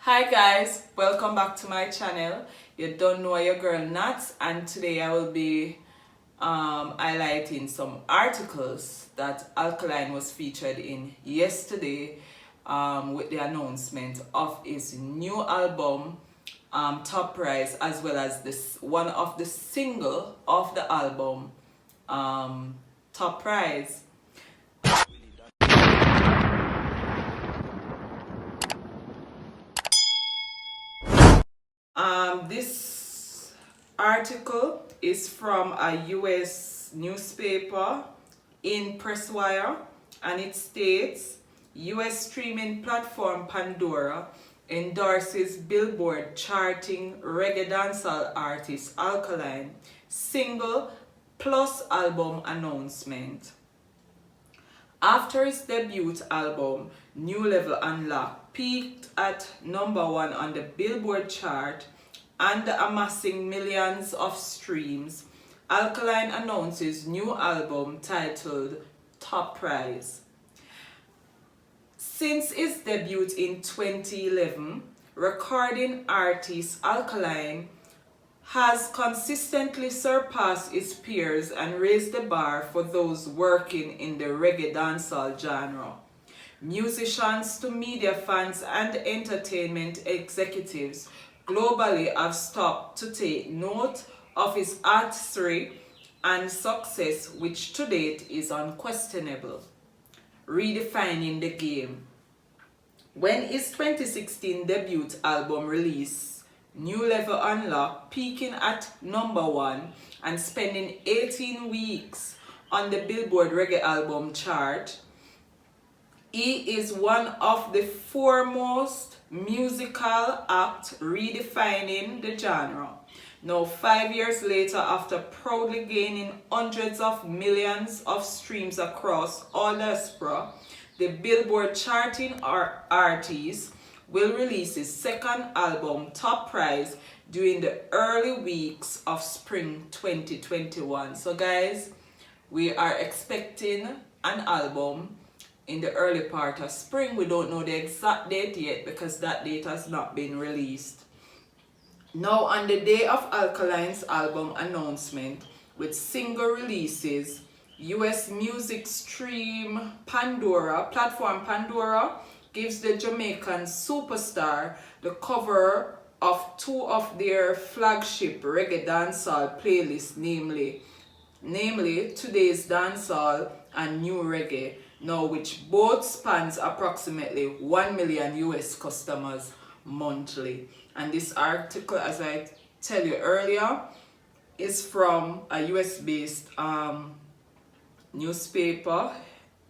Hi guys, welcome back to my channel. You don't know your girl Nats, and today I will be highlighting some articles that Alkaline was featured in yesterday with the announcement of his new album Top Prize, as well as this one of the single of the album Top Prize. This article is from a US newspaper in Presswire, and it states US streaming platform Pandora endorses Billboard charting reggae dancehall artist Alkaline single plus album announcement. After his debut album, New Level Unlocked peaked at #1 on the Billboard chart and amassing millions of streams, Alkaline announces new album titled Top Prize. Since his debut in 2011, recording artist Alkaline has consistently surpassed his peers and raised the bar for those working in the reggae dancehall genre. Musicians to media fans and entertainment executives globally have stopped to take note of his artistry and success, which to date is unquestionable. Redefining the game. When his 2016 debut album released, New Level Unlocked, peaking at #1 and spending 18 weeks on the Billboard Reggae Album chart, he is one of the foremost musical acts redefining the genre. Now, 5 years later, after proudly gaining hundreds of millions of streams across all diaspora, the Billboard charting artist will release his second album, Top Prize, during the early weeks of spring 2021. So guys, we are expecting an album in the early part of spring. We don't know the exact date yet because that date has not been released. Now, on the day of Alkaline's album announcement with single releases, US music stream platform Pandora gives the Jamaican superstar the cover of two of their flagship reggae dancehall playlists, namely Today's Dancehall and New Reggae, now which both spans approximately 1 million US customers monthly. And this article, as I tell you earlier, is from a US based newspaper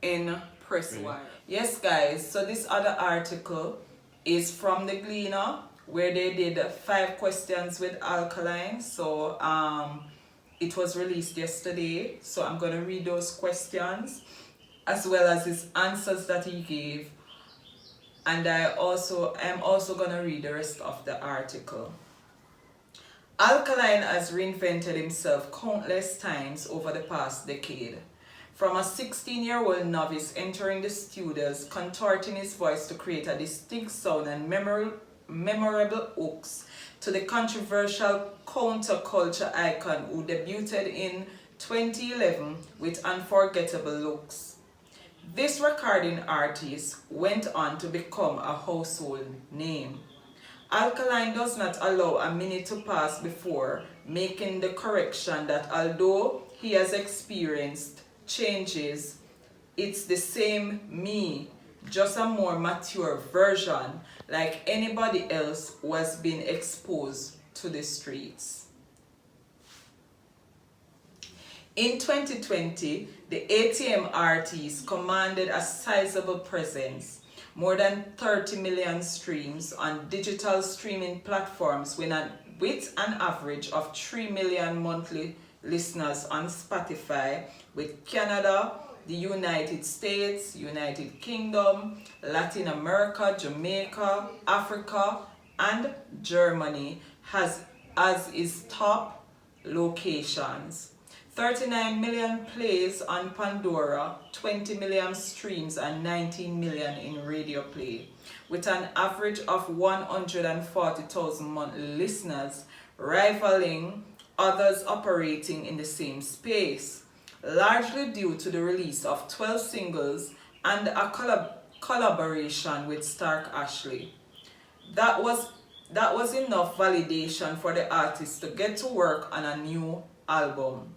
in Presswire. Yes guys, so this other article is from the Gleaner, where they did 5 questions with Alkaline. So it was released yesterday, so I'm going to read those questions as well as his answers that he gave, and I'm also going to read the rest of the article. Alkaline has reinvented himself countless times over the past decade. From a 16-year-old novice entering the studios, contorting his voice to create a distinct sound and memorable hooks, to the controversial counterculture icon who debuted in 2011 with unforgettable looks. This recording artist went on to become a household name. Alkaline does not allow a minute to pass before making the correction that although he has experienced changes, it's the same me, just a more mature version, like anybody else who has been exposed to the streets. In 2020, the ATM artist commanded a sizable presence, more than 30 million streams on digital streaming platforms with an average of 3 million monthly listeners on Spotify, with Canada, the United States, United Kingdom, Latin America, Jamaica, Africa, and Germany as its top locations. 39 million plays on Pandora, 20 million streams, and 19 million in radio play. with an average of 140,000 monthly listeners, rivaling others operating in the same space, largely due to the release of 12 singles and a collaboration with Stark Ashley. That was enough validation for the artist to get to work on a new album.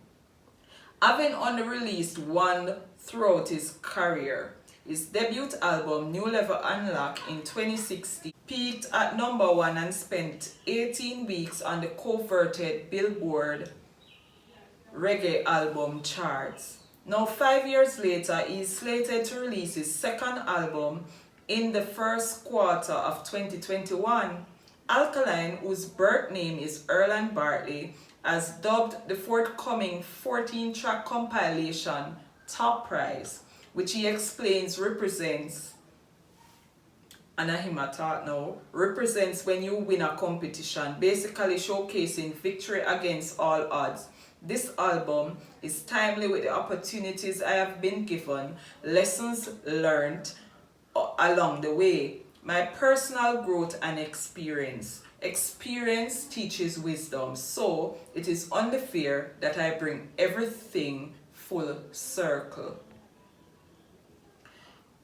Having only released one throughout his career, his debut album New Level Unlock in 2016 peaked at number 1 and spent 18 weeks on the coveted Billboard reggae album charts. Now 5 years later, he is slated to release his second album in the first quarter of 2021. Alkaline, whose birth name is Erland Bartley, has dubbed the forthcoming 14-track compilation Top Prize, which he explains represents, and him a thought now, represents when you win a competition, basically showcasing victory against all odds. This album is timely with the opportunities I have been given, lessons learned along the way, my personal growth and experience. Experience teaches wisdom, so it is only fair that I bring everything full circle.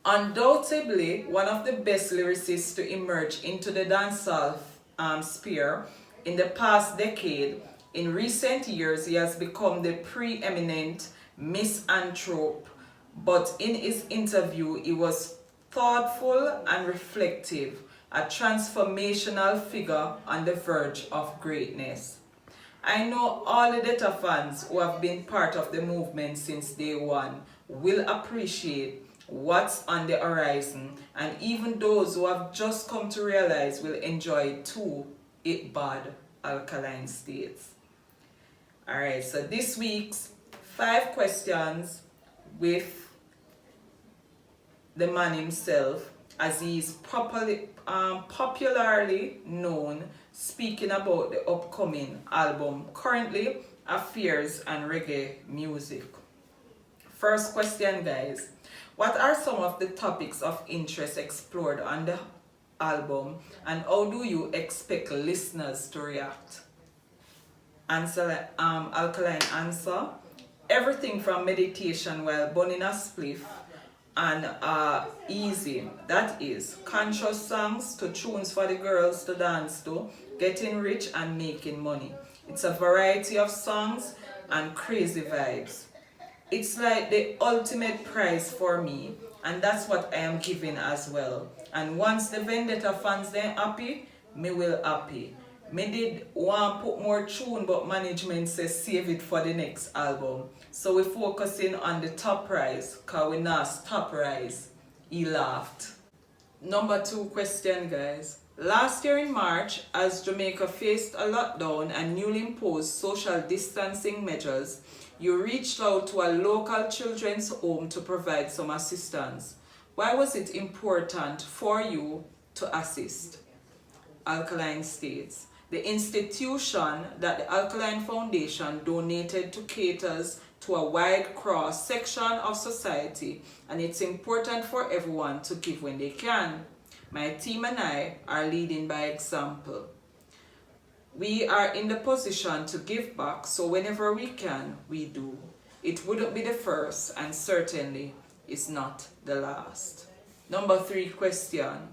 Undoubtedly, one of the best lyricists to emerge into the dancehall sphere in the past decade, in recent years he has become the preeminent misanthrope, but in his interview he was thoughtful and reflective, a transformational figure on the verge of greatness. I know all the Detta fans who have been part of the movement since day one will appreciate what's on the horizon, and even those who have just come to realize will enjoy it too, it bad, Alkaline states. Alright, so this week's 5 questions with the man himself, as he is popularly known, speaking about the upcoming album, currently affairs and reggae music. First question, guys. What are some of the topics of interest explored on the album, and how do you expect listeners to react? Answer, Alkaline answer: everything from meditation while burning a spliff and easy, that is, conscious songs, to tunes for the girls to dance to, getting rich and making money. It's a variety of songs and crazy vibes. It's like the ultimate prize for me, and that's what I am giving as well. And once the Vendetta fans then happy, me will happy. Me did want put more tune, but management says save it for the next album. So we're focusing on the Top Prize, cause we not stop rise. He laughed. Number 2 question, guys. Last year in March, as Jamaica faced a lockdown and newly imposed social distancing measures, you reached out to a local children's home to provide some assistance. Why was it important for you to assist? Alkaline states, the institution that the Alkaline Foundation donated to caters to a wide cross section of society, and it's important for everyone to give when they can. My team and I are leading by example. We are in the position to give back, so whenever we can, we do. It wouldn't be the first, and certainly is not the last. Number 3 question.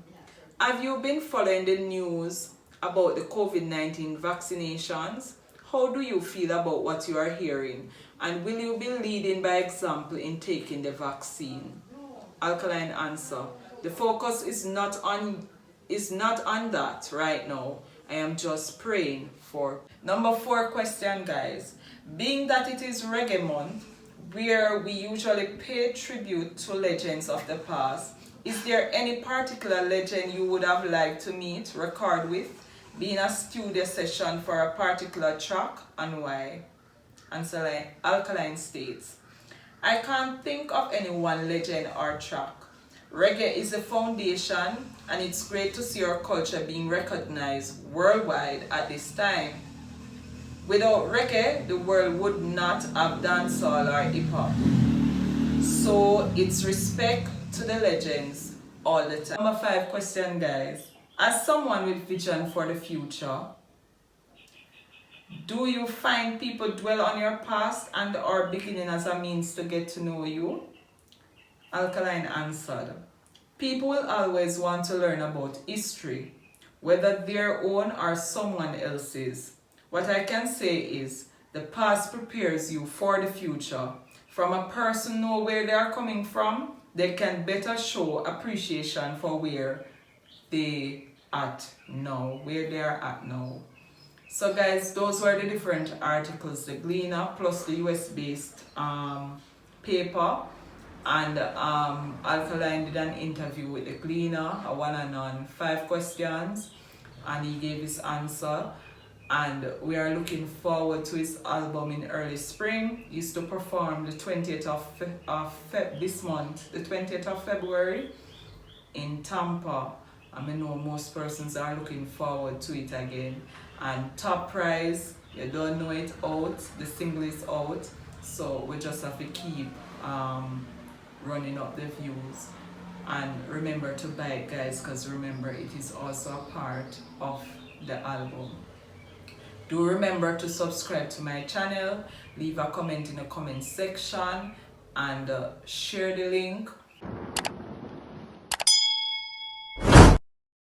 Have you been following the news about the COVID-19 vaccinations? How do you feel about what you are hearing? And will you be leading by example in taking the vaccine? Alkaline answer: the focus is not on that right now. I am just praying for. Number 4 question, guys. Being that it is Reggae Month, where we usually pay tribute to legends of the past, is there any particular legend you would have liked to meet, record with, be in a studio session for a particular track, and why? Answer: Alkaline states, I can't think of any one legend or track. Reggae is a foundation, and it's great to see our culture being recognized worldwide at this time. Without reggae, the world would not have dancehall or hip-hop. So it's respect to the legends, all the time. Number 5 question, guys. As someone with vision for the future, do you find people dwell on your past and or beginning as a means to get to know you? Alkaline answered, people will always want to learn about history, whether their own or someone else's. What I can say is, the past prepares you for the future. From a person know where they are coming from, they can better show appreciation for where they are at now. So guys, those were the different articles, the Gleaner plus the US based paper. And Alkaline did an interview with the Gleaner, a one-on-one, 5 questions, and he gave his answer. And we are looking forward to his album in early spring. He used to perform the 20th of this month, the 20th of February in Tampa. I know most persons are looking forward to it again. And top prize, you don't know it out, the single is out. So we just have to keep running up the views. And remember to buy it, guys, because remember it is also a part of the album. Do remember to subscribe to my channel, leave a comment in the comment section, and share the link